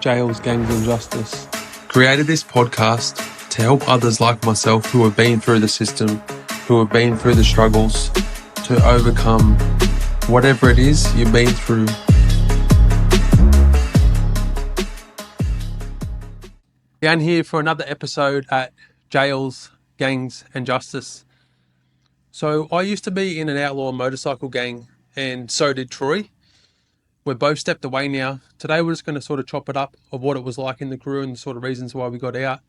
jails, gangs, and justice. Created this podcast to help others like myself who have been through the system, who have been through the struggles, to overcome whatever it is you've been through. Down here for another episode at Jails, Gangs, and Justice. So I used to be in an outlaw motorcycle gang, and so did Troy. We've both stepped away now. Today we're just going to sort of chop it up of what it was like in the crew and the sort of reasons why we got out.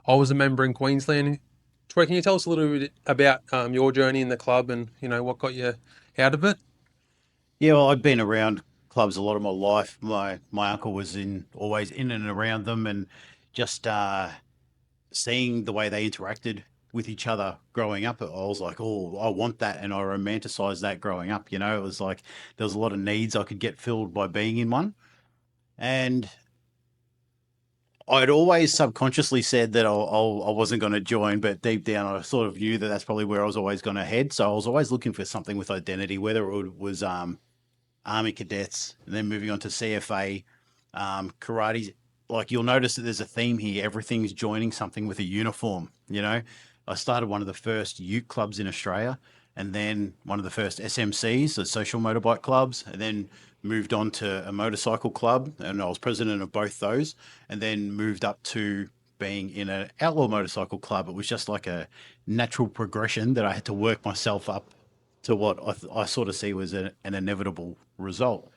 I was a member in Queensland. Troy, can you tell us a little bit about your journey in the club and, what got you out of it? Yeah, well, I'd been around clubs a lot of my life. My uncle was always in and around them, and just seeing the way they interacted with each other growing up, I was like, oh, I want that, and I romanticized that growing up. It was like there was a lot of needs I could get filled by being in one, and I'd always subconsciously said that I wasn't going to join, but deep down I sort of knew that that's probably where I was always going to head. So I was always looking for something with identity, whether it was Army cadets, and then moving on to CFA, karate. Like, you'll notice that there's a theme here. Everything's joining something with a uniform. I started one of the first ute clubs in Australia, and then one of the first SMCs, the social motorbike clubs, and then moved on to a motorcycle club, and I was president of both those, and then moved up to being in an outlaw motorcycle club. It was just like a natural progression that I had to work myself up to what I sort of see was an inevitable result.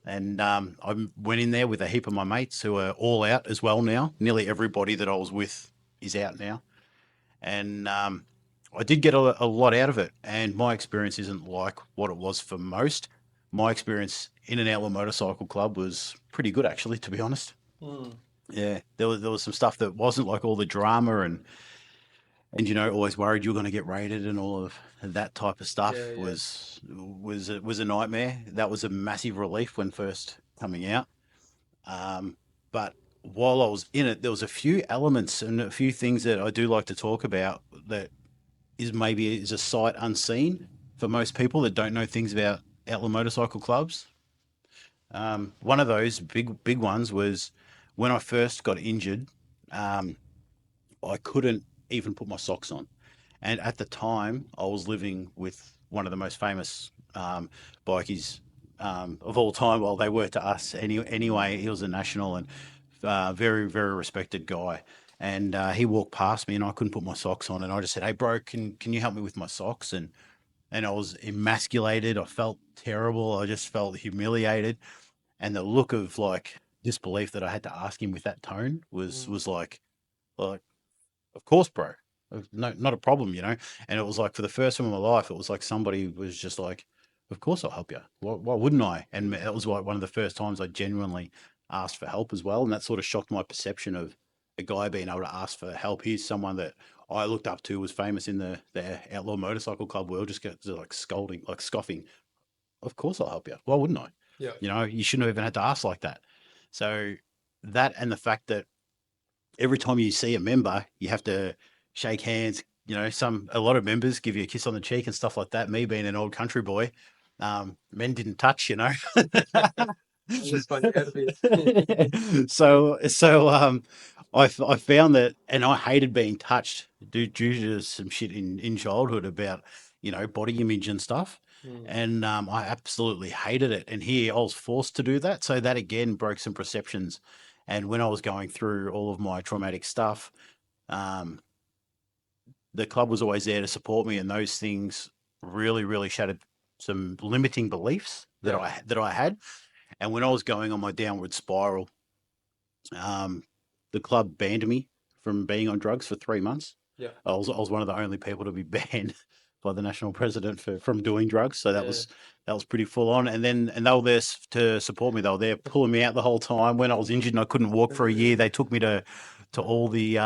And I went in there with a heap of my mates who are all out as well now. Nearly everybody that I was with is out now. And I did get a lot out of it. And my experience isn't like what it was for most. My experience in an outlaw motorcycle club was pretty good, actually, to be honest. Yeah, there was some stuff that wasn't like all the drama and always worried you were going to get raided and all of that type of stuff. Yeah. was a nightmare. That was a massive relief when first coming out. But while I was in it, there was a few elements and a few things that I do like to talk about that is a sight unseen for most people that don't know things about outlaw motorcycle clubs. One of those big ones was when I first got injured. I couldn't even put my socks on. And at the time, I was living with one of the most famous bikies of all time. Well, they were to us anyway. He was a national and very, very respected guy. And he walked past me and I couldn't put my socks on. And I just said, "Hey, bro, can you help me with my socks?" And I was emasculated. I felt terrible. I just felt humiliated. And the look of like disbelief that I had to ask him with that tone was like, of course, bro. No, not a problem, And it was like, for the first time in my life, it was like somebody was just like, of course I'll help you. Why wouldn't I? And it was like one of the first times I genuinely asked for help as well. And that sort of shocked my perception of a guy being able to ask for help. He's someone that I looked up to, was famous in the outlaw motorcycle club world, just get like scolding, like scoffing. Of course I'll help you. Why wouldn't I? Yeah. You shouldn't have even had to ask like that. So that, and the fact that every time you see a member, you have to shake hands. A lot of members give you a kiss on the cheek and stuff like that. Me being an old country boy, men didn't touch, So I found that, and I hated being touched due to some shit in childhood about, body image and stuff. And I absolutely hated it. And here I was forced to do that. So that again broke some perceptions. And when I was going through all of my traumatic stuff, the club was always there to support me. And those things really, really shattered some limiting beliefs that I had. And when I was going on my downward spiral, the club banned me from being on drugs for 3 months. Yeah. I was one of the only people to be banned by the national president from doing drugs. So that was pretty full on. And they were there to support me. They were there pulling me out the whole time. When I was injured and I couldn't walk for a year, they took me to all the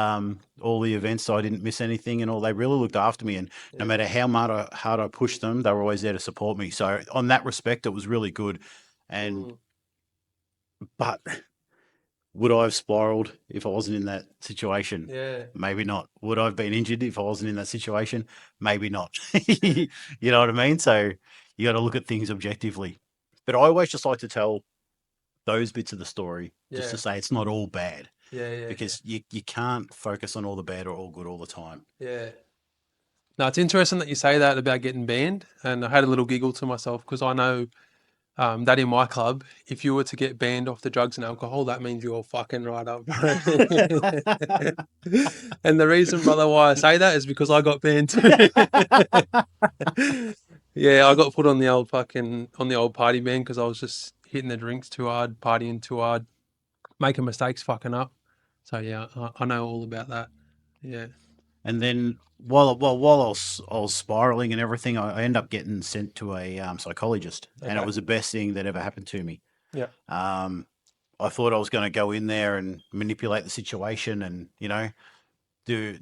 events, so I didn't miss anything and all. They really looked after me, and no matter how hard I pushed them, they were always there to support me. So on that respect, it was really good. And but would I have spiraled if I wasn't in that situation? Yeah. Maybe not. Would I have been injured if I wasn't in that situation? Maybe not. You know what I mean? So you got to look at things objectively. But I always just like to tell those bits of the story just Yeah. to say it's not all bad, Yeah. Yeah. Yeah. because you can't focus on all the bad or all good all the time. Yeah. No, it's interesting that you say that about getting banned, and I had a little giggle to myself because I know that in my club, if you were to get banned off the drugs and alcohol, that means you're fucking right up, bro. And the reason, brother, why I say that is because I got banned too. Yeah, I got put on the old party ban because I was just hitting the drinks too hard, partying too hard, making mistakes, fucking up. So yeah, I know all about that. Yeah. And then while I was spiraling and everything, I ended up getting sent to a psychologist, and it Okay. was the best thing that ever happened to me. Yeah. Um, I thought I was going to go in there and manipulate the situation, and do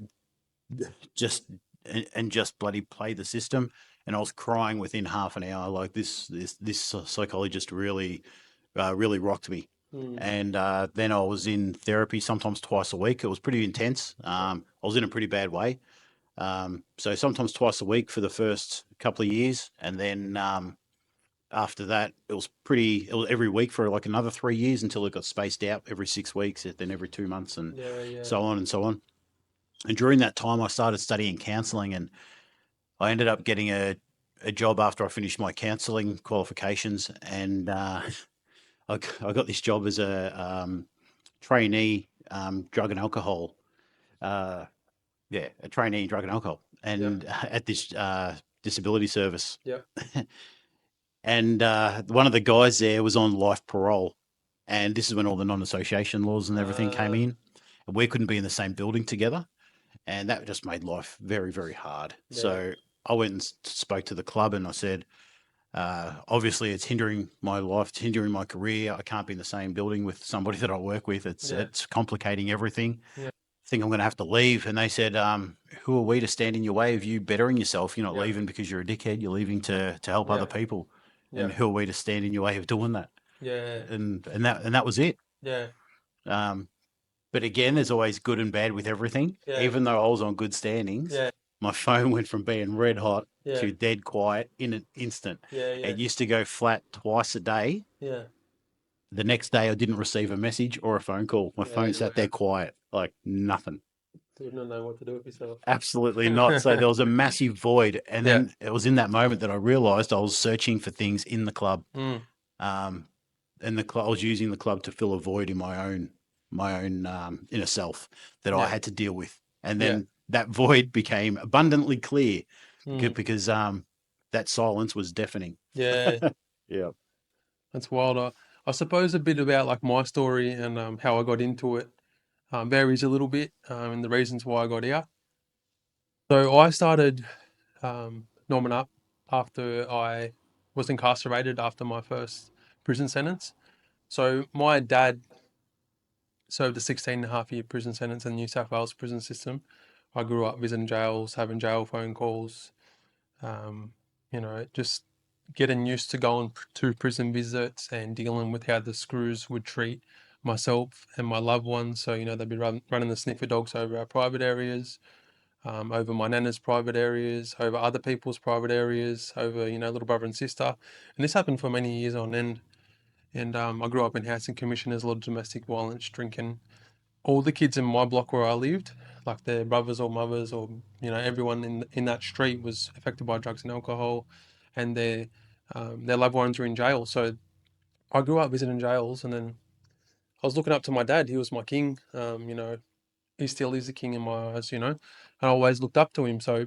just and just bloody play the system. And I was crying within half an hour. Like this psychologist really rocked me. Mm. And then I was in therapy sometimes twice a week. It was pretty intense. I was in a pretty bad way. So sometimes twice a week for the first couple of years, and then after that, it was every week for like another 3 years until it got spaced out every 6 weeks, then every 2 months, and Yeah. Yeah. so on and so on. And during that time, I started studying counselling, and I ended up getting a job after I finished my counselling qualifications, and I got this job as a trainee drug and alcohol. Uh, yeah, a trainee in drug and alcohol, Yeah. and at this disability service. Yeah. And one of the guys there was on life parole, and this is when all the non-association laws and everything came Uh, in. And we couldn't be in the same building together, and that just made life very, very hard. yeah. So I went and spoke to the club, and I said, obviously, it's hindering my life, it's hindering my career. I can't be in the same building with somebody that I work with. Yeah. It's complicating everything. Yeah. I think I'm going to have to leave. And they said, who are we to stand in your way of you bettering yourself? You're not Yeah. leaving because you're a dickhead. You're leaving to help other Yeah. people. Yeah. And who are we to stand in your way of doing that? Yeah. And that was it. Yeah. Um, but again, there's always good and bad with everything. Yeah. Even though I was on good standings, Yeah. my phone went from being red hot Yeah. to dead quiet in an instant. Yeah. Yeah. It used to go flat twice a day. Yeah. The next day, I didn't receive a message or a phone call. My Yeah. phone You sat would there have quiet, like nothing. would not know what to do with yourself. Absolutely not. So there was a massive void. And Yeah. then it was in that moment that I realized I was searching for things in the club. Mm. Um, and I was using the club to fill a void in my own inner self that I Yeah. had to deal with. And Yeah. then that void became abundantly clear Mm. because that silence was deafening. Yeah. Yeah. That's wild. I suppose a bit about like my story and how I got into it varies a little bit and the reasons why I got out. So I started norming up after I was incarcerated after my first prison sentence. So my dad served a 16.5 year prison sentence in the New South Wales prison system. I grew up visiting jails, having jail phone calls, um, just getting used to going to prison visits and dealing with how the screws would treat myself and my loved ones. So, they'd be running the sniffer dogs over our private areas, over my nana's private areas, over other people's private areas, over, little brother and sister. And this happened for many years on end. And I grew up in housing commissioners, a lot of domestic violence, drinking. All the kids in my block where I lived, like their brothers or mothers or everyone in that street was affected by drugs and alcohol, and their loved ones were in jail. So I grew up visiting jails, and then I was looking up to my dad. He was my king. He still is the king in my eyes. And I always looked up to him. So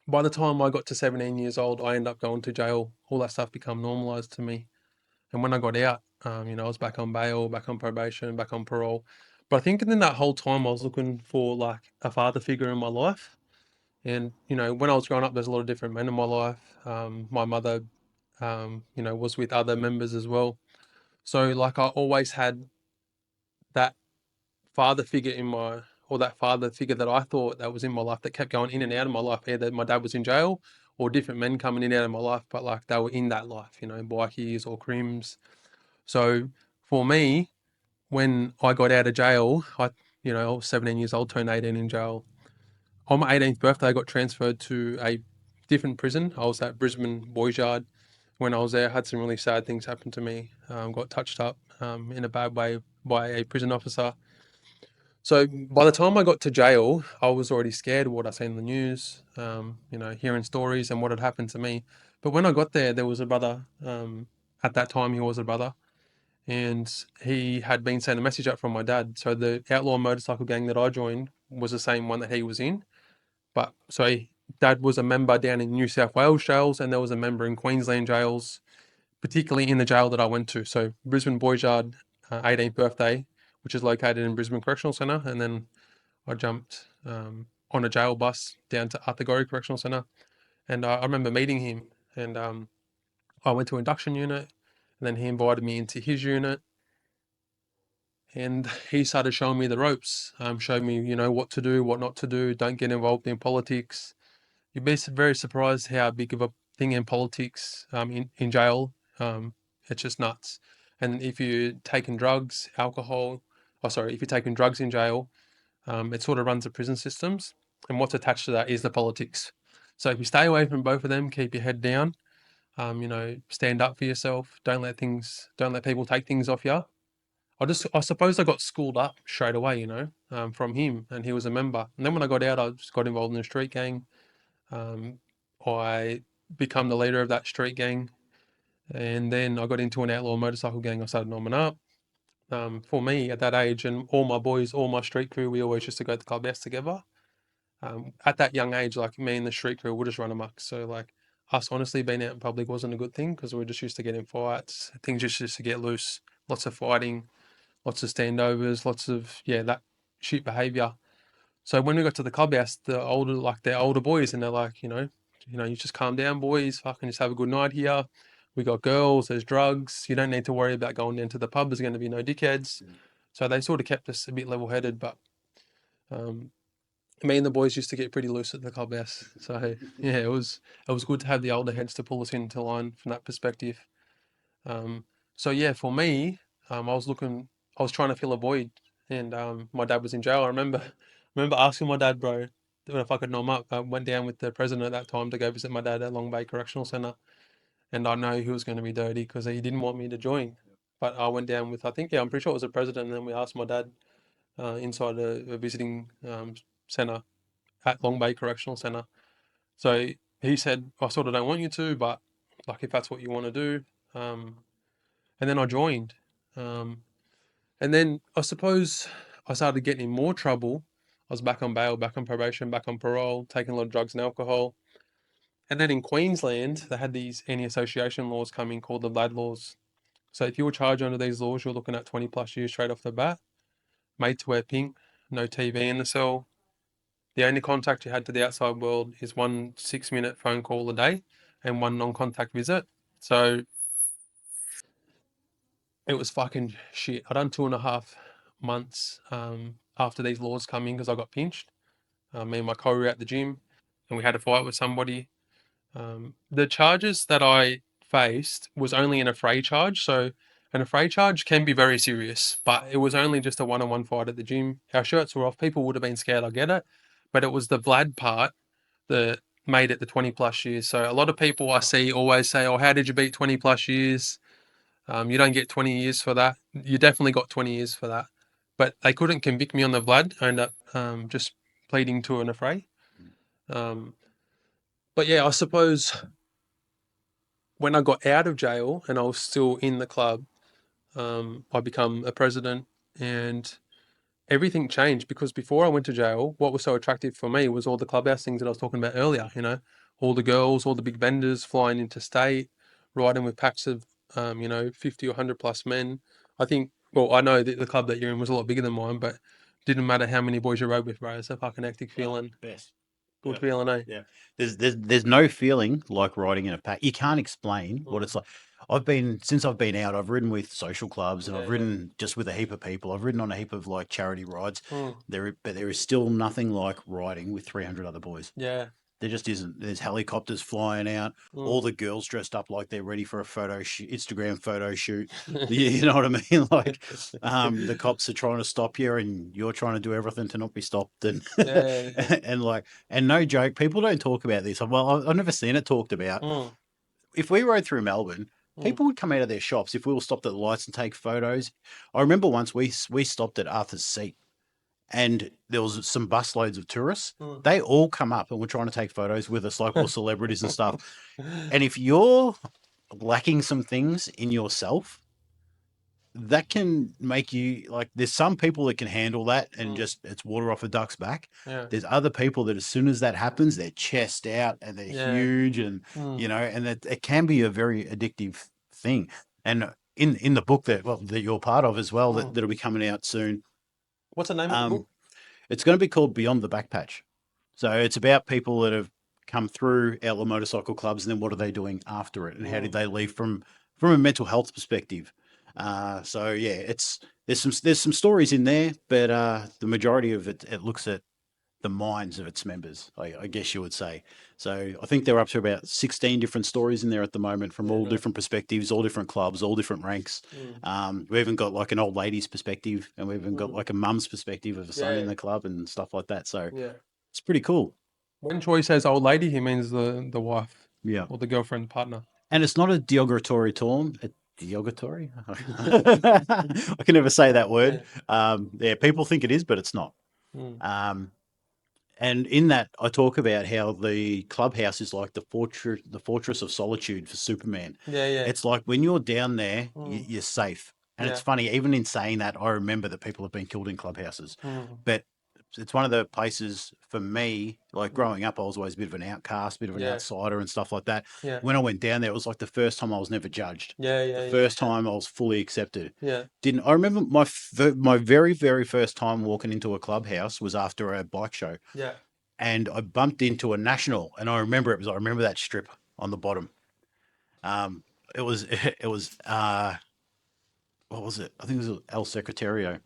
by the time I got to 17 years old, I ended up going to jail. All that stuff become normalized to me. And when I got out, I was back on bail, back on probation, back on parole. But I think in that whole time, I was looking for like a father figure in my life. And, when I was growing up, there's a lot of different men in my life. My mother, was with other members as well. So like I always had that father figure or that father figure that I thought that was in my life that kept going in and out of my life. Either my dad was in jail or different men coming in and out of my life, but like they were in that life, bikies or crims. So for me, when I got out of jail, I was 17 years old, turned 18 in jail. On my 18th birthday, I got transferred to a different prison. I was at Brisbane Boys Yard, when I was there, I had some really sad things happen to me. Got touched up in a bad way by a prison officer. So by the time I got to jail, I was already scared of what I seen in the news, hearing stories and what had happened to me. But when I got there, there was a brother. At that time, he was a brother, and he had been sent a message out from my dad. So the outlaw motorcycle gang that I joined was the same one that he was in. But so dad was a member down in New South Wales jails, and there was a member in Queensland jails, particularly in the jail that I went to. So Brisbane Boys Yard, 18th birthday, which is located in Brisbane Correctional Centre, and then I jumped on a jail bus down to Arthur Correctional Centre, and I remember meeting him, and I went to induction unit, and then he invited me into his unit, and he started showing me the ropes, showed me, what to do, what not to do, don't get involved in politics. You'd be very surprised how big of a thing in politics in jail. It's just nuts. And if you're taking drugs, alcohol, if you're taking drugs in jail, it sort of runs the prison systems. And what's attached to that is the politics. So if you stay away from both of them, keep your head down, stand up for yourself. Don't let people take things off you. I suppose I got schooled up straight away, from him, and he was a member. And then when I got out, I just got involved in a street gang. um, I become the leader of that street gang, and then I got into an outlaw motorcycle gang. I started norming up. For me, at that age, and all my boys, all my street crew, we always used to go to the clubhouse together. At that young age, like me and the street crew would just run amok. So like us honestly being out in public wasn't a good thing because we were just used to getting fights. Things just used to get loose. Lots of fighting, lots of standovers, lots of that shit behaviour. So when we got to the clubhouse, they're older boys, and they're like, you just calm down, boys. Fucking just have a good night here. We got girls. There's drugs. You don't need to worry about going down to the pub. There's going to be no dickheads. So they sort of kept us a bit level-headed. But um, me and the boys used to get pretty loose at the clubhouse. So yeah, it was good to have the older heads to pull us into line from that perspective. Um, so yeah, for me, I was trying to fill a void, and my dad was in jail. I remember asking my dad, bro, if I could nom up. I went down with the president at that time to go visit my dad at Long Bay Correctional Centre, and I know he was going to be dirty because he didn't want me to join. But I went down with, I think, yeah, I'm pretty sure it was the president, and then we asked my dad inside a visiting centre at Long Bay Correctional Centre. So he said, I sort of don't want you to, but like if that's what you want to do. Um, and then I joined. Um, and then I suppose I started getting in more trouble. I was back on bail, back on probation, back on parole, taking a lot of drugs and alcohol. And then in Queensland, they had these anti-association laws coming called the Lad laws. So if you were charged under these laws, you're looking at 20 plus years straight off the bat. Made to wear pink, no TV in the cell. The only contact you had to the outside world is one 6-minute phone call a day and one non-contact visit. So it was fucking shit. I done 2.5 months after these laws come in because I got pinched. Me and my co were at the gym, and we had a fight with somebody. The charges that I faced was only an affray charge. So an affray charge can be very serious, but it was only just a one-on-one fight at the gym. Our shirts were off. People would have been scared. I get it, but it was the Vlad part that made it the 20 plus years. So a lot of people I see always say, "Oh, how did you beat 20 plus years?" You don't get 20 years for that. You definitely got 20 years for that. But they couldn't convict me on the Vlad. I ended up just pleading to an affray. Um, but yeah, I suppose when I got out of jail and I was still in the club, I become a president, and everything changed because before I went to jail, what was so attractive for me was all the clubhouse things that I was talking about earlier. All the girls, all the big vendors flying interstate, riding with packs of 50 or 100 plus men. I think, well, I know that the club that you're in was a lot bigger than mine, but didn't matter how many boys you rode with, bro. It's a fucking hectic feeling. Best. Good Yeah. feeling, eh? Yeah. There's no feeling like riding in a pack. You can't explain what it's like. Since I've been out, I've ridden with social clubs and Yeah, I've yeah. ridden just with a heap of people. I've ridden on a heap of like charity rides. Mm, But there is still nothing like riding with 300 other boys. yeah. There just isn't. There's helicopters flying out. Mm. All the girls dressed up like they're ready for a Instagram photo shoot. You know what I mean? Like, the cops are trying to stop you, and you're trying to do everything to not be stopped. And Yeah. and no joke, people don't talk about this. Well, I've never seen it talked about. Mm. if we rode through Melbourne, Mm. people would come out of their shops if we were stopped at the lights and take photos. I remember once we stopped at Arthur's Seat, and there was some busloads of tourists. Mm. They all come up and were trying to take photos with us, like all celebrities and stuff. And if you're lacking some things in yourself, that can make you like, there's some people that can handle that and Mm. just it's water off a duck's back. Yeah. There's other people that as soon as that happens, they're chest out and they're Yeah. huge, and Mm. and that it can be a very addictive thing. And in the book that you're part of as well, Mm. that'll be coming out soon, What's the name of the um book? it's going to be called Beyond the Backpatch. So it's about people that have come through outlaw motorcycle clubs, and then what are they doing after it, and how did Mm. they leave from a mental health perspective. So yeah, it's there's some stories in there, but the majority of it looks at the minds of its members, I guess you would say. So I think they're up to about 16 different stories in there at the moment, from Yeah. all Nice. different perspectives, all different clubs, all different ranks. Mm. We even got like an old lady's perspective, and we've even got Mm. like a mum's perspective of a son in Yeah. the club and stuff like that. So Yeah. it's pretty cool. When Troy says old lady, he means the wife Yeah. or the girlfriend partner. And it's not a derogatory term. Derogatory? I can never say that word. Yeah. Yeah, people think it is, but it's not. Mm. Um, and in that, I talk about how the clubhouse is like the fortress of solitude for Superman. Yeah. Yeah. It's like when you're down there, Mm. you're safe. And it's Yeah. funny, even in saying that, I remember that people have been killed in clubhouses. Mm. But it's one of the places for me, like Mm. growing up, I was always a bit of an outcast, a bit of an Yeah. outsider and stuff like that. Yeah. When I went down there, it was like the first time I was never judged. Yeah. The Yeah. Yeah. first time I was fully accepted. Yeah. Didn't I remember my very, very first time walking into a clubhouse was after a bike show, Yeah. and I bumped into a national, and I remember that strip on the bottom. It was it was what was it? I think it was El Secretario.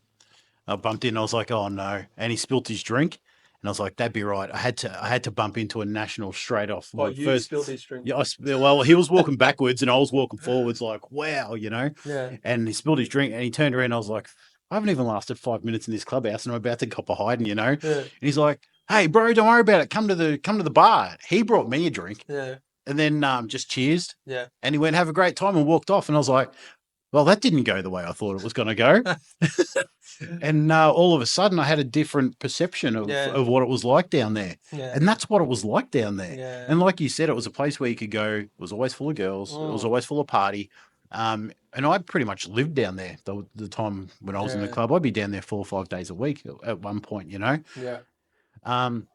I bumped in. I was like, "Oh no!" And he spilt his drink, and I was like, "That'd be right." I had to bump into a national straight off. Oh, Like you first, spilled his drink. yeah. Well, he was walking backwards, and I was walking forwards. Like, wow, you know. Yeah. And he spilled his drink, and he turned around. And I was like, "I haven't even lasted 5 minutes in this clubhouse, and I'm about to cop a hiding," you know. And Yeah. he's like, "Hey, bro, don't worry about it. Come to the bar." He brought me a drink, Yeah. and then just cheersed, Yeah. and he went, "Have a great time," and walked off. And I was like, "Well, that didn't go the way I thought it was going to go." And all of a sudden, I had a different perception Yeah. of what it was like down there. Yeah. And that's what it was like down there. Yeah. And like you said, it was a place where you could go. It was always full of girls. It was Mm. always full of party. And I pretty much lived down there the time when I was in the Yeah. club. I'd be down there 4 or 5 days a week at one point, you know. Yeah. Um,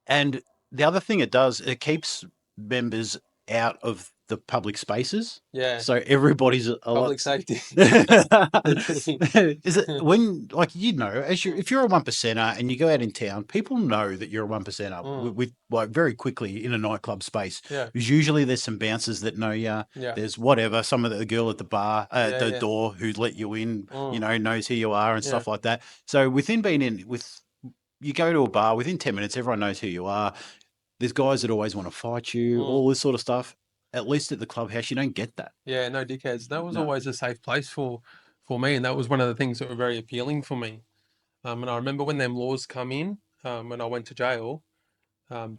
and the other thing it does, it keeps members out of the public spaces. Yeah. So everybody's a lot. Public safety. Literally. Is it when, like, as if you're a one percenter and you go out in town, people know that you're a one percenter Mm. with like very quickly in a nightclub space. Yeah. Because usually there's some bouncers that know you. Yeah. There's whatever, some of the girl at the bar, Yeah, the yeah. door who's let you in, Mm. knows who you are and Yeah. stuff like that. So within being in with, you go to a bar within 10 minutes, everyone knows who you are. There's guys that always want to fight you, Mm. all this sort of stuff. At least at the clubhouse, you don't get that. Yeah, no dickheads. That was No. always a safe place for me, and that was one of the things that were very appealing for me. And I remember when them laws come in, when I went to jail,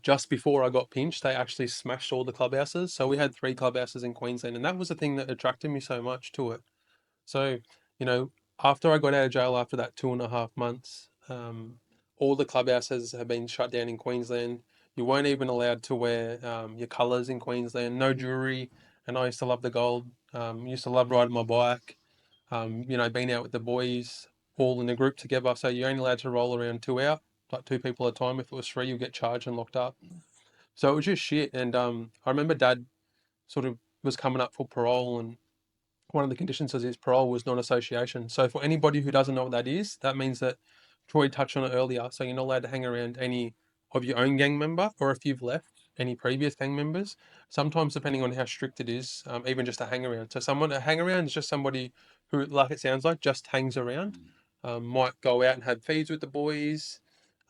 just before I got pinched, they actually smashed all the clubhouses. So we had 3 clubhouses in Queensland, and that was the thing that attracted me so much to it. So, you know, after I got out of jail after that 2.5 months, all the clubhouses have been shut down in Queensland. You weren't even allowed to wear your colours in Queensland, no jewellery. And I used to love the gold, used to love riding my bike, being out with the boys all in a group together. So you're only allowed to roll around 2 out, like 2 people at a time. If it was 3, you get charged and locked up. So it was just shit. And I remember Dad sort of was coming up for parole, and one of the conditions of his parole was non-association. So for anybody who doesn't know what that is, that means that Troy touched on it earlier. So you're not allowed to hang around any of your own gang member, or if you've left, any previous gang members. Sometimes, depending on how strict it is, even just a hang around. So someone a hang around is just somebody who, like it sounds like, just hangs around. Might go out and have feeds with the boys.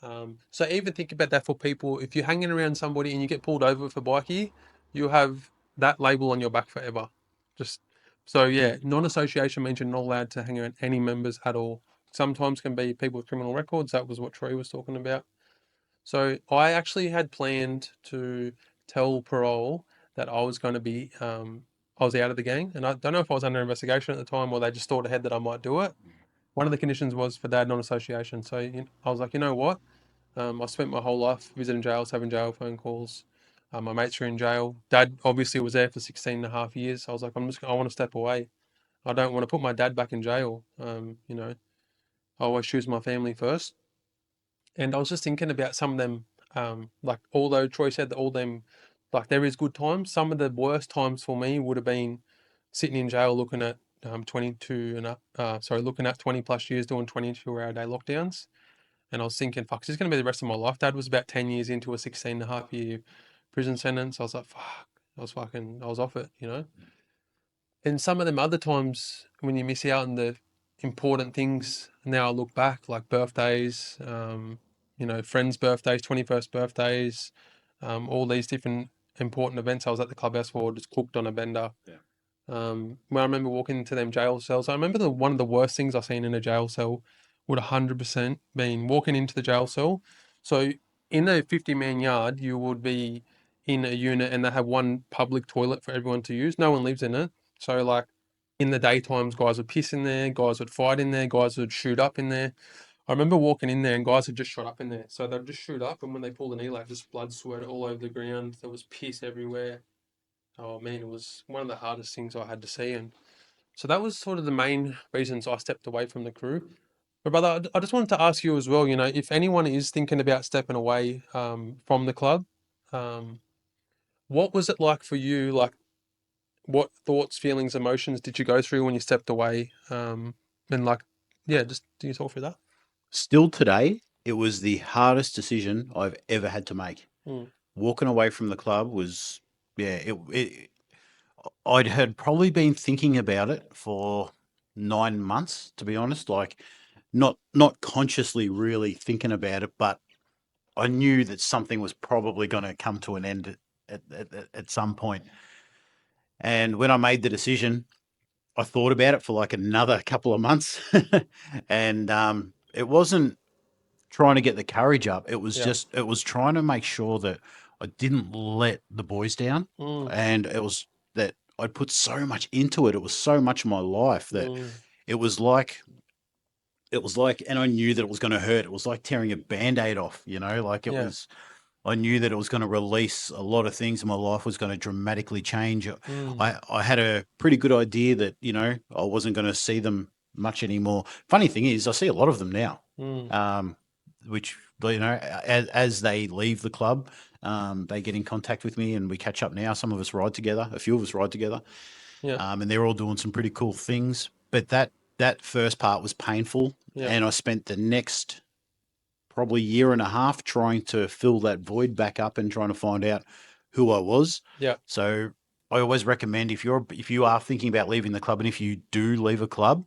So even think about that for people. If you're hanging around somebody and you get pulled over for bikie, you have that label on your back forever. Just so yeah, non-association means you're not allowed to hang around any members at all. Sometimes can be people with criminal records. That was what Troy was talking about. So I actually had planned to tell parole that I was going to be, I was out of the gang. And I don't know if I was under investigation at the time or they just thought ahead that I might do it. One of the conditions was for dad non-association. So I was like, you know what? I spent my whole life visiting jails, having jail phone calls. My mates were in jail. Dad obviously was there for 16 and a half years. I was like, I want to step away. I don't want to put my dad back in jail. I always choose my family first. And I was just thinking about some of them, like although Troy said that all them, like there is good times, some of the worst times for me would have been sitting in jail looking at 22 and up, looking at 20 plus years doing 22-hour day lockdowns. And I was thinking, fuck, this is going to be the rest of my life. Dad was about 10 years into a 16 and a half year prison sentence. I was like, fuck, I was off it, you know? And some of them other times when you miss out on the important things, now I look back, like birthdays, friends' birthdays, 21st birthdays, all these different important events I was at the clubhouse for, just cooked on a bender. Yeah. When I remember walking into them jail cells, I remember one of the worst things I've seen in a jail cell would 100% been walking into the jail cell. So in a 50-man yard, you would be in a unit and they have one public toilet for everyone to use. No one lives in it. So like in the daytimes, guys would piss in there, guys would fight in there, guys would shoot up in there. I remember walking in there and guys had just shot up in there. So they'd just shoot up and when they pulled an e-lap, just blood sweat all over the ground. There was piss everywhere. Oh man, it was one of the hardest things I had to see. And so that was sort of the main reasons I stepped away from the crew. But brother, I just wanted to ask you as well, if anyone is thinking about stepping away from the club, um, what was it like for you? Like what thoughts, feelings, emotions did you go through when you stepped away? And like, yeah, just do you talk through that? Still today, it was the hardest decision I've ever had to make. Mm, Walking away from the club was, yeah, I'd had probably been thinking about it for 9 months, to be honest. Like, not consciously really thinking about it, but I knew that something was probably going to come to an end at some point. And when I made the decision, I thought about it for like another couple of months, and it wasn't trying to get the courage up. yeah. It was trying to make sure that I didn't let the boys down, Mm, and it was that I'd put so much into it. It was so much of my life that mm, it was like and I knew that it was going to hurt. It was like tearing a band-aid off, like it yeah. was I knew that it was going to release a lot of things and my life was going to dramatically change. Mm, I had a pretty good idea that, I wasn't going to see them much anymore. Funny thing is, I see a lot of them now, mm, um, which, as they leave the club, they get in contact with me and we catch up now. Some of us ride together, a few of us ride together, yeah. and they're all doing some pretty cool things. But that first part was painful. Yeah. And I spent the next probably year and a half trying to fill that void back up and trying to find out who I was. Yeah. So I always recommend if you are thinking about leaving the club and if you do leave a club,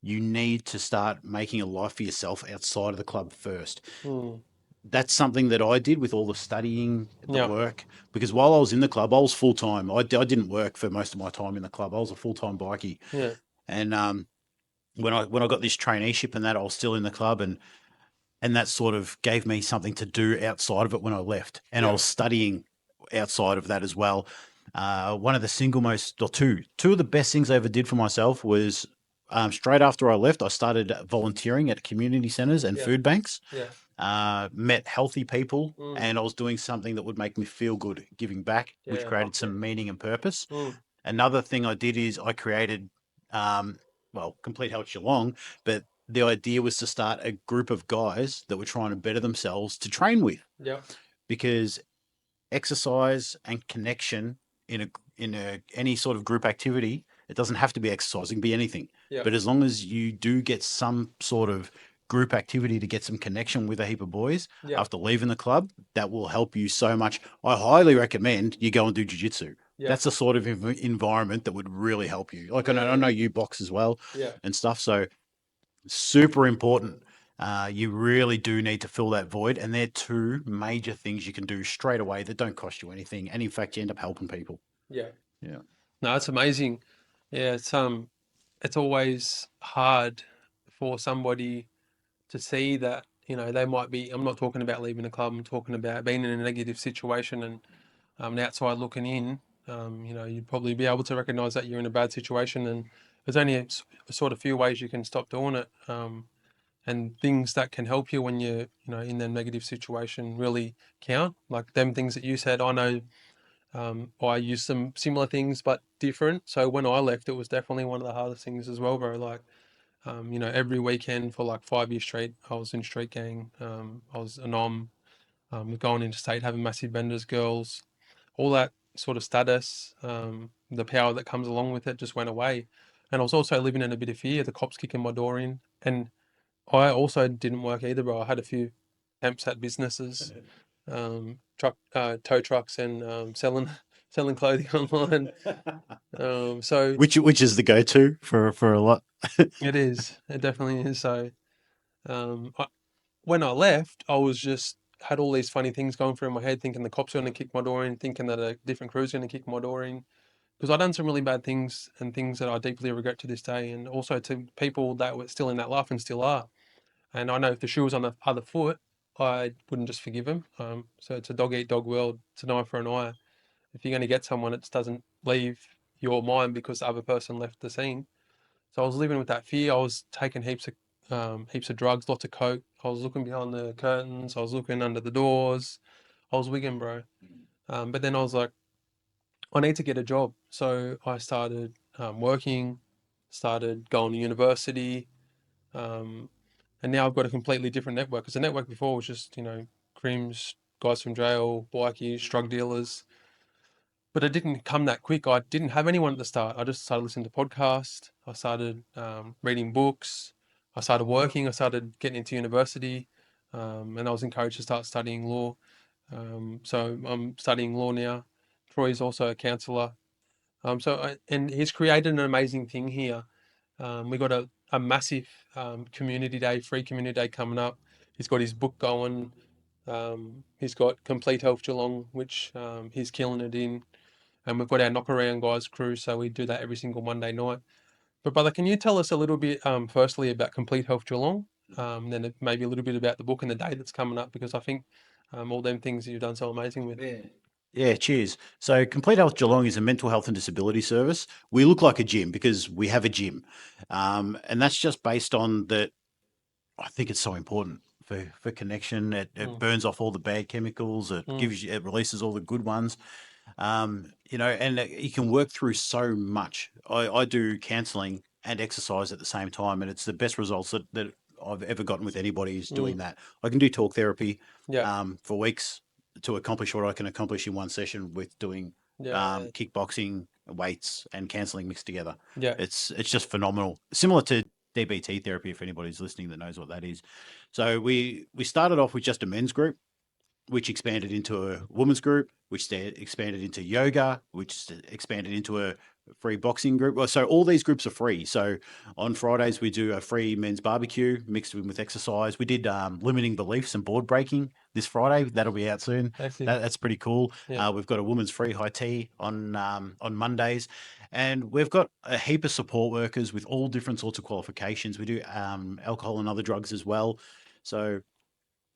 you need to start making a life for yourself outside of the club first. Mm, That's something that I did with all the studying, the yeah. work, because while I was in the club, I was full time. I didn't work for most of my time in the club. I was a full time bikie, Yeah. and when I got this traineeship and that, I was still in the club, and that sort of gave me something to do outside of it when I left. And I Yeah. was studying outside of that as well. One of the single most, or two of the best things I ever did for myself was straight after I left, I started volunteering at community centers and Yeah. food banks. Yeah. Met healthy people, Mm, and I was doing something that would make me feel good, giving back, which yeah. created Fuck yeah. some meaning and purpose. Mm, Another thing I did is I created, Complete Health Geelong, but the idea was to start a group of guys that were trying to better themselves to train with, yeah. because exercise and connection in any sort of group activity, it doesn't have to be exercise, it can be anything. Yeah. But as long as you do get some sort of group activity to get some connection with a heap of boys Yeah. after leaving the club, that will help you so much. I highly recommend you go and do jiu-jitsu. Yeah. That's the sort of environment that would really help you. Like, Yeah. I know you box as well Yeah. and stuff, so super important. You really do need to fill that void, and they're two major things you can do straight away that don't cost you anything, and in fact, you end up helping people. Yeah. Yeah. No, it's amazing. Yeah, it's always hard for somebody to see that, they might be, I'm not talking about leaving a club, I'm talking about being in a negative situation and outside looking in. You'd probably be able to recognize that you're in a bad situation, and there's only a sort of few ways you can stop doing it. And things that can help you when you're, in the negative situation really count. Like them things that you said, I know I use some similar things but different. So when I left, it was definitely one of the hardest things as well, bro. Like, every weekend for like 5 years straight, I was in street gang. I was a nom, going interstate, having massive benders, girls, all that sort of status, the power that comes along with it just went away. And I was also living in a bit of fear, the cops kicking my door in. And I also didn't work either, bro. I had a few attempts at businesses, tow trucks, and selling clothing online. So Which is the go-to for a lot. it definitely is. So I, when I left, I was just had all these funny things going through my head, thinking the cops are going to kick my door in, thinking that a different crew's going to kick my door in, because I'd done some really bad things and things that I deeply regret to this day, and also to people that were still in that life and still are. And I know if the shoe was on the other foot, I wouldn't just forgive him. So it's a dog eat dog world. It's an eye for an eye. If you're going to get someone, it doesn't leave your mind because the other person left the scene. So I was living with that fear. I was taking heaps of drugs, lots of coke. I was looking behind the curtains. I was looking under the doors. I was wigging, bro. But then I was like, I need to get a job. So I started working, started going to university, um, and now I've got a completely different network. Because the network before was just, crims, guys from jail, bikies, drug dealers. But it didn't come that quick. I didn't have anyone at the start. I just started listening to podcasts. I started reading books. I started working. I started getting into university, and I was encouraged to start studying law. So I'm studying law now. Troy's also a counsellor. And he's created an amazing thing here. We got a massive community day, free community day coming up. He's got his book going. He's got Complete Health Geelong, which he's killing it in. And we've got our knock around guys crew, so we do that every single Monday night. But brother, can you tell us a little bit, firstly, about Complete Health Geelong, then maybe a little bit about the book and the day that's coming up, because I think all them things you've done so amazing with. Yeah, cheers. So Complete Health Geelong is a mental health and disability service. We look like a gym because we have a gym. And that's just based on that. I think it's so important for connection. It Mm, burns off all the bad chemicals. mm, It releases all the good ones. And you can work through so much. I do counselling and exercise at the same time, and it's the best results that I've ever gotten with anybody who's doing mm, that. I can do talk therapy yeah, for weeks to accomplish what I can accomplish in one session with doing yeah, kickboxing, weights, and counselling mixed together. yeah, It's just phenomenal. Similar to DBT therapy, if anybody's listening that knows what that is. So we started off with just a men's group, which expanded into a women's group, which expanded into yoga, which expanded into a free boxing group. Well, so all these groups are free. So on Fridays we do a free men's barbecue mixed with exercise. We did limiting beliefs and board breaking this Friday. That'll be out soon. active, That's pretty cool. yeah, We've got a women's free high tea on Mondays, and we've got a heap of support workers with all different sorts of qualifications. We do alcohol and other drugs as well. So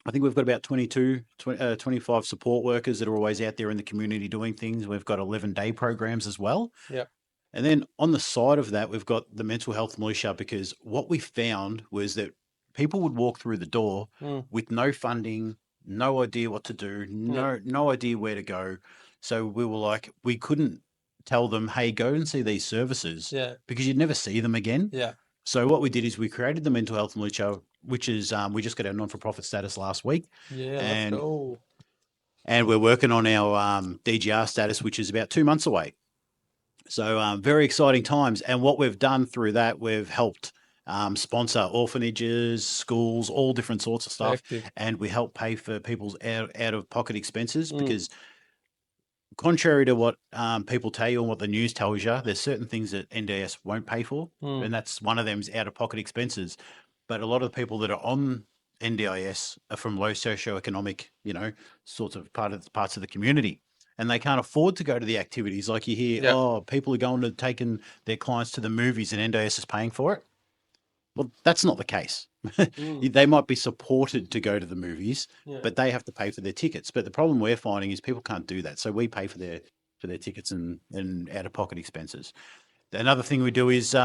I think we've got about 25 support workers that are always out there in the community doing things. We've got 11-day programs as well. yeah, And then on the side of that, we've got the mental health militia, because what we found was that people would walk through the door mm, with no funding, no idea what to do, yeah, no idea where to go. So we were like, we couldn't tell them, hey, go and see these services, yeah, because you'd never see them again. yeah, So what we did is we created the mental health militia, which is we just got our non-for-profit status last week, yeah. Let's and go. we're working on our DGR status, which is about 2 months away. So very exciting times. And what we've done through that, we've helped sponsor orphanages, schools, all different sorts of stuff, Active. and we help pay for people's out of pocket expenses, Mm, because contrary to what people tell you and what the news tells you, there's certain things that NDIS won't pay for, mm, and that's one of them is out of pocket expenses. But a lot of the people that are on NDIS are from low socioeconomic, sorts of parts of the community, and they can't afford to go to the activities. Like you hear, yeah, oh, people are going to taking their clients to the movies, and NDIS is paying for it. Well, that's not the case. mm, They might be supported to go to the movies, yeah, but they have to pay for their tickets. But the problem we're finding is people can't do that. So we pay for their for their tickets and out of pocket expenses. Another thing we do is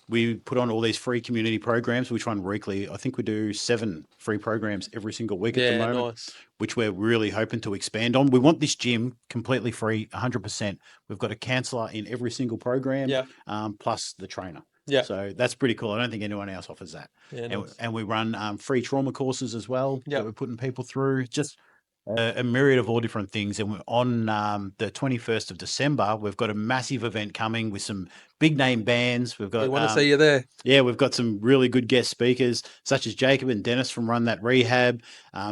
we put on all these free community programs, which run weekly. I think we do 7 free programs every single week at the Yeah, moment, nice. which we're really hoping to expand on. We want this gym completely free, 100%. We've got a counsellor in every single program, Yeah, plus the trainer. yeah, So that's pretty cool. I don't think anyone else offers that. yeah, And, nice. and we run free trauma courses as well Yeah. that we're putting people through. Just a myriad of all different things. And we're on the 21st of December, we've got a massive event coming with some big name bands. We've We got want to see you there. yeah, we've got some really good guest speakers, such as Jacob and Dennis from Run That Rehab,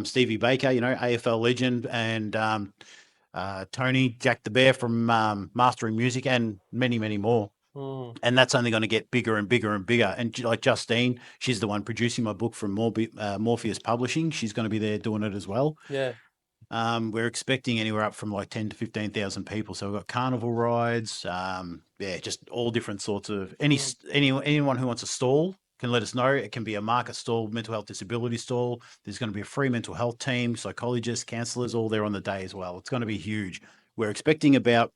Stevie Baker, AFL legend, and Tony Jack the Bear from Mastering Music, and many, many more. Mm, And that's only going to get bigger and bigger and bigger. And like Justine, she's the one producing my book from Morpheus Publishing. She's going to be there doing it as well. yeah. We're expecting anywhere up from like 10 to 15,000 people. So we've got carnival rides, yeah, just all different sorts of Mm, anyone who wants a stall can let us know. It can be a market stall, mental health disability stall. There's going to be a free mental health team, psychologists, counselors, all there on the day as well. It's going to be huge. We're expecting about,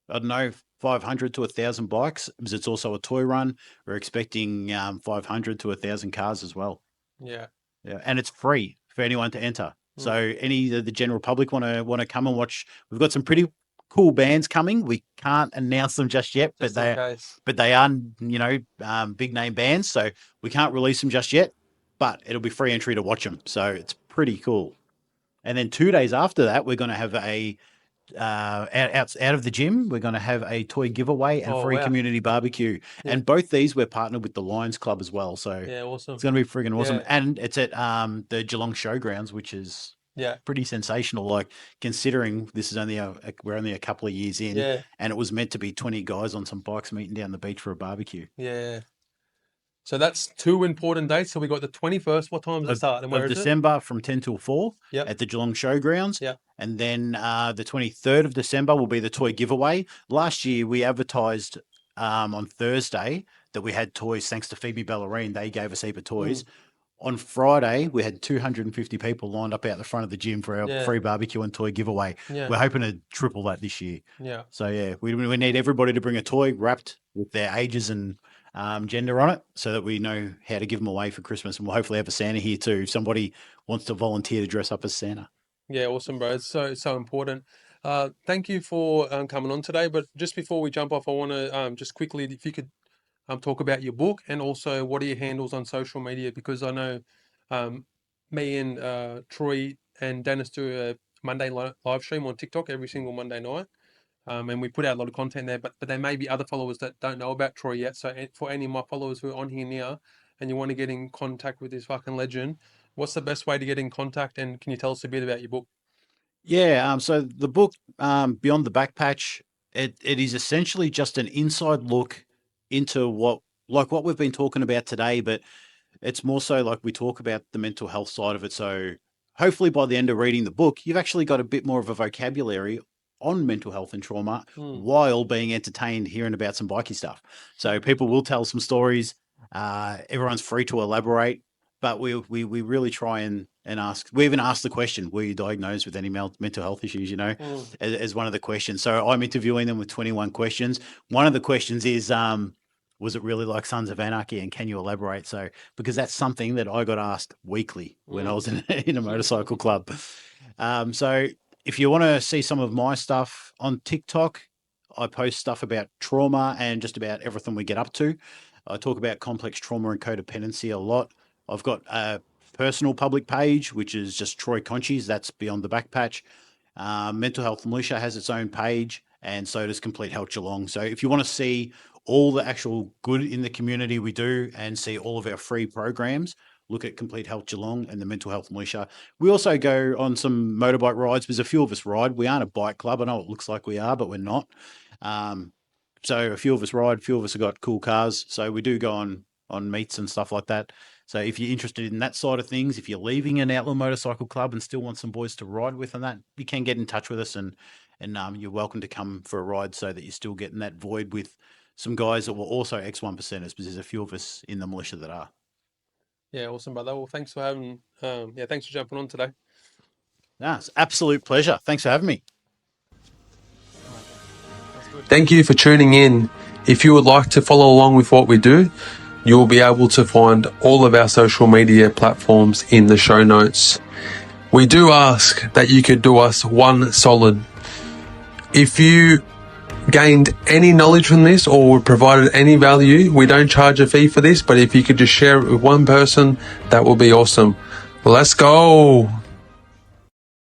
I don't know, 500 to 1,000 bikes, because it's also a toy run. We're expecting 500 to 1,000 cars as well. yeah. Yeah, and it's free for anyone to enter. So Mm, any of the general public want to come and watch. We've got some pretty cool bands coming. We can't announce them just yet, just in case. but they are big name bands. So we can't release them just yet. But it'll be free entry to watch them. So it's pretty cool. And then 2 days after that, we're going to have a out of the gym, we're going to have a toy giveaway and Oh, free wow. community barbecue. Yeah. And both these we're partnered with the Lions Club as well. So Yeah. it's Awesome. going to be friggin' awesome. Yeah. And it's at the Geelong Showgrounds, which is Yeah. pretty sensational. Like, considering this is only we're only a couple of years in, Yeah. and it was meant to be 20 guys on some bikes meeting down the beach for a barbecue. Yeah. So that's 2 important dates. So we got the 21st. What time does it start and where Of is it? December from 10 till 4 Yep. at the Geelong Showgrounds. Yep. And then the 23rd of December will be the toy giveaway. Last year, we advertised on Thursday that we had toys, thanks to Phoebe Ballerine. They gave us a heap of toys. Mm, On Friday, we had 250 people lined up out the front of the gym for our yeah. free barbecue and toy giveaway. Yeah. We're hoping to triple that this year. Yeah. So, yeah, we need everybody to bring a toy wrapped with their ages and gender on it, so that we know how to give them away for Christmas. And we'll hopefully have a Santa here too, if somebody wants to volunteer to dress up as Santa. Yeah. Awesome, bro. It's so important. Thank you for coming on today. But just before we jump off, I want to just quickly, if you could talk about your book and also what are your handles on social media, because I know um, me and Troy and Dennis do a Monday live stream on TikTok every single Monday night. And we put out a lot of content there, but there may be other followers that don't know about Troy yet. So for any of my followers who are on here now and you want to get in contact with this fucking legend, what's the best way to get in contact? And can you tell us a bit about your book? Yeah, so the book, Beyond the Backpatch, it is essentially just an inside look into what we've been talking about today, but it's more so like we talk about the mental health side of it. So hopefully by the end of reading the book, you've actually got a bit more of a vocabulary on mental health and trauma, Mm, while being entertained hearing about some bikey stuff. So people will tell some stories. Everyone's free to elaborate, but we really try and ask. We even ask the question: were you diagnosed with any mental health issues? mm, As one of the questions. So I'm interviewing them with 21 questions. One of the questions is, was it really like Sons of Anarchy, and can you elaborate? So, because that's something that I got asked weekly when I mm. was in a motorcycle club. So if you want to see some of my stuff on TikTok, I post stuff about trauma and just about everything we get up to. I talk about complex trauma and codependency a lot. I've got a personal public page, which is just Troy Conchies. That's Beyond the Backpatch. Mental Health Militia has its own page, and so does Complete Health Geelong. So if you want to see all the actual good in the community we do and see all of our free programs, look at Complete Health Geelong and the Mental Health Militia. We also go on some motorbike rides, because a few of us ride. We aren't a bike club. I know it looks like we are, but we're not. Um, so a few of us ride, a few of us have got cool cars. So we do go on meets and stuff like that. So if you're interested in that side of things, if you're leaving an outlaw motorcycle club and still want some boys to ride with and that, you can get in touch with us, and you're welcome to come for a ride, so that you're still getting that void with some guys that were also X 1%ers, because there's a few of us in the militia that are. Yeah, awesome, brother. Well, thanks for having, yeah, thanks for jumping on today. It's absolute pleasure. Thanks for having me. Thank you for tuning in. If you would like to follow along with what we do, you will be able to find all of our social media platforms in the show notes. We do ask that you could do us one solid. If you gained any knowledge from this or provided any value, we don't charge a fee for this, but if you could just share it with one person, that will be awesome. Let's go.